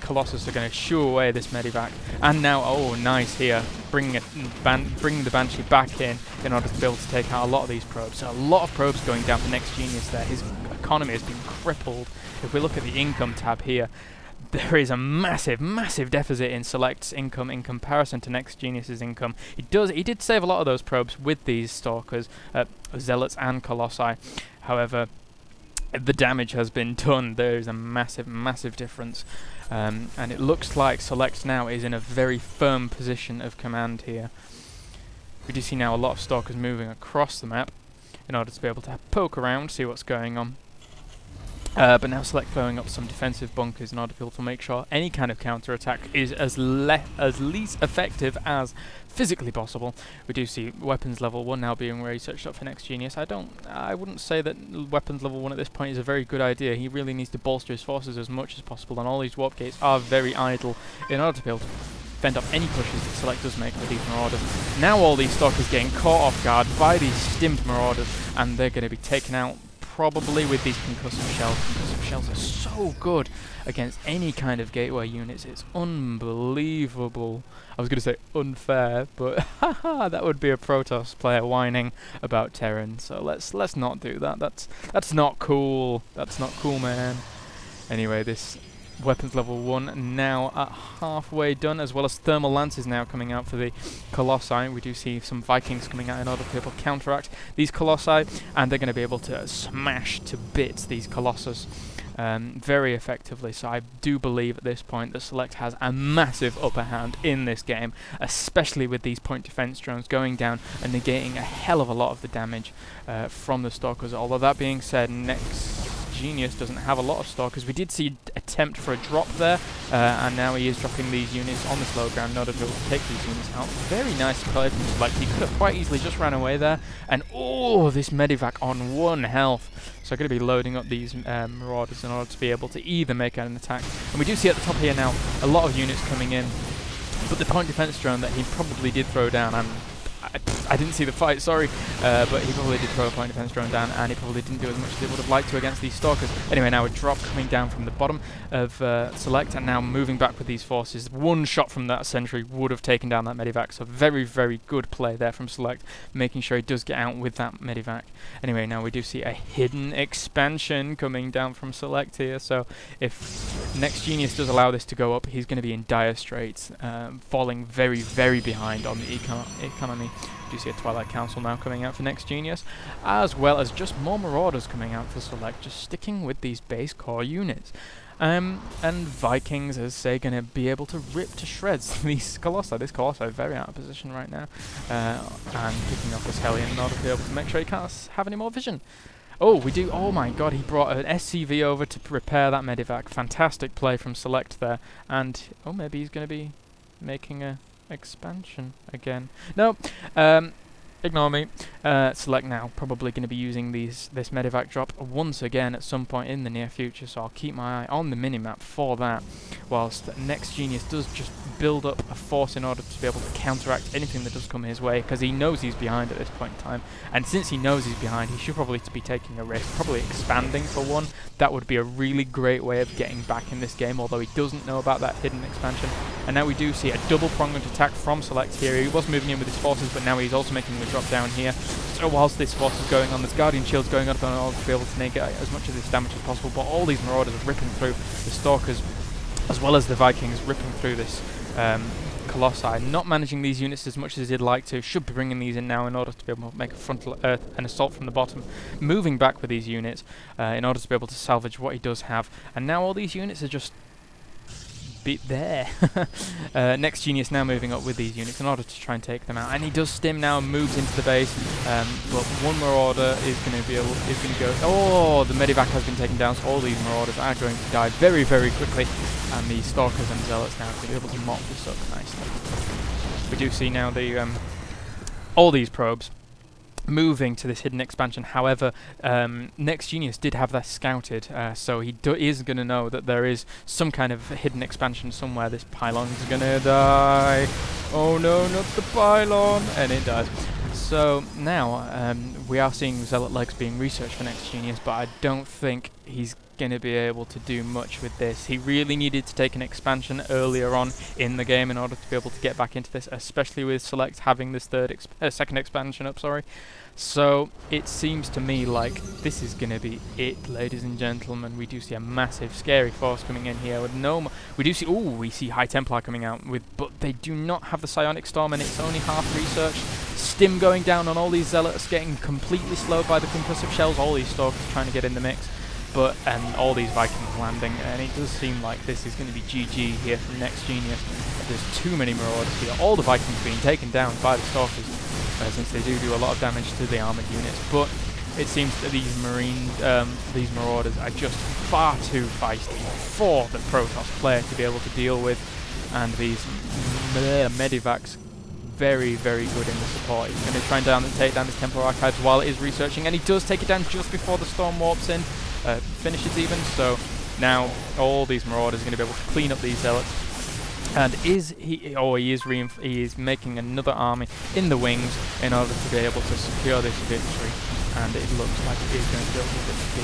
Colossus are going to shoo away this Medivac. And now, oh, nice here, bringing the Banshee back in order to be able to take out a lot of these probes. So a lot of probes going down for NEXGenius there. His economy has been crippled. If we look at the income tab here, there is a massive, massive deficit in SeleCT's income in comparison to NEXGenius's income. He did save a lot of those probes with these Stalkers, Zealots and Colossi. However, the damage has been done. There is a massive, massive difference. And it looks like SeleCT now is in a very firm position of command here. We do see now a lot of Stalkers moving across the map in order to be able to poke around, see what's going on. But now SeleCT blowing up some defensive bunkers in order to be able to make sure any kind of counter-attack is as least effective as physically possible. We do see weapons level 1 now being researched up for NEXGenius. I wouldn't say that weapons level 1 at this point is a very good idea. He really needs to bolster his forces as much as possible, and all these warp gates are very idle in order to be able to fend off any pushes that SeleCT does make with these Marauders. Now all these Stalkers getting caught off guard by these stimmed Marauders, and they're going to be taken out probably with these concussive shells. Concussive shells are so good against any kind of gateway units. It's unbelievable. I was going to say unfair, but haha, that would be a Protoss player whining about Terran. So let's not do that. That's not cool. That's not cool, man. Anyway, this weapons level 1 now at halfway done, as well as thermal lances now coming out for the Colossi. We do see some Vikings coming out in order to be able to counteract these Colossi, and they're going to be able to smash to bits these Colossus very effectively. So I do believe at this point that SeleCT has a massive upper hand in this game, especially with these point defense drones going down and negating a hell of a lot of the damage from the Stalkers. Although that being said, NEXGenius doesn't have a lot of Stalkers. We did see attempt for a drop there, and now he is dropping these units on the slow ground in order to be able to take these units out. Very nice play from SeleCT. He could have quite easily just ran away there, and oh, this Medivac on 1 health. So I'm going to be loading up these Marauders in order to be able to either make an attack. And we do see at the top here now a lot of units coming in, but the point defense drone that he probably did throw down, and I didn't see the fight, sorry, but he probably did throw a point defense drone down, and he probably didn't do as much as he would have liked to against these Stalkers. Anyway, now a drop coming down from the bottom of SeleCT, and now moving back with these forces. One shot from that sentry would have taken down that Medivac, so very, very good play there from SeleCT, making sure he does get out with that Medivac. Anyway, now we do see a hidden expansion coming down from SeleCT here, so if NEXGenius does allow this to go up, he's going to be in dire straits, falling very, very behind on the economy. We do see a Twilight Council now coming out for NEXGenius, as well as just more Marauders coming out for SeleCT, just sticking with these base core units. And Vikings, as I say, going to be able to rip to shreds these Colossi. This Colossi is very out of position right now, and picking up this Hellion in order to be able to make sure he can't have any more vision. Oh, we do. Oh my god, he brought an SCV over to repair that Medivac. Fantastic play from SeleCT there. And, oh, maybe he's going to be making a expansion again. No, ignore me. SeleCT now probably going to be using this Medivac drop once again at some point in the near future, so I'll keep my eye on the minimap for that, whilst NEXGenius does just build up a force in order to be able to counteract anything that does come his way, because he knows he's behind at this point in time, and since he knows he's behind, he should probably be taking a risk, probably expanding for one. That would be a really great way of getting back in this game, although he doesn't know about that hidden expansion. And now we do see a double-pronged attack from SeleCT here. He was moving in with his forces, but now he's also making the drop down here. So whilst this force is going on, this Guardian Shield's going up in order to be able to negate as much of this damage as possible, but all these Marauders are ripping through the Stalkers, as well as the Vikings ripping through this Colossi. Not managing these units as much as he'd like to. Should be bringing these in now in order to be able to make a frontal an assault from the bottom. Moving back with these units in order to be able to salvage what he does have. And now all these units are just there. NEXGenius now moving up with these units in order to try and take them out, and he does stim now and moves into the base, but one Marauder is going to go. Oh, the Medivac has been taken down, so all these Marauders are going to die very, very quickly, and the Stalkers and Zealots now going to be able to mop this up nicely. We do see now the all these probes moving to this hidden expansion. However, NEXGenius did have that scouted, so he is going to know that there is some kind of hidden expansion somewhere. This pylon's going to die. Oh no, not the pylon! And it does. So now we are seeing Zealot legs being researched for NEXGenius, but I don't think he's going to be able to do much with this. He really needed to take an expansion earlier on in the game in order to be able to get back into this, especially with SeleCT having this second expansion up, sorry. So it seems to me like this is going to be it, ladies and gentlemen. We do see a massive, scary force coming in here with no... we see High Templar coming out with, but they do not have the Psionic Storm, and it's only half research. Stim going down on all these Zealots, getting completely slowed by the concussive shells. All these Stalkers trying to get in the mix, and all these Vikings landing, and it does seem like this is going to be GG here from NEXGenius. There's too many Marauders here. All the Vikings being taken down by the Stalkers, since they do a lot of damage to the armoured units, but it seems that these Marauders are just far too feisty for the Protoss player to be able to deal with, and these Medivacs very, very good in the support. He's going to try and take down this Templar Archives while it is researching, and he does take it down just before the Storm warps in, finishes even, so now all these Marauders are going to be able to clean up these Zealots. And he is making another army in the wings in order to be able to secure this victory, and it looks like it is going to be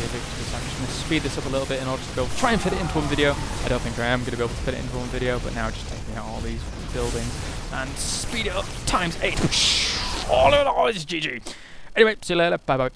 a victory. So I'm just going to speed this up a little bit in order to be able to try and fit it into one video. I don't think I am going to be able to fit it into one video, but now just taking out all these buildings and speed it up times 8. All in all is GG. Anyway, see you later. Bye bye.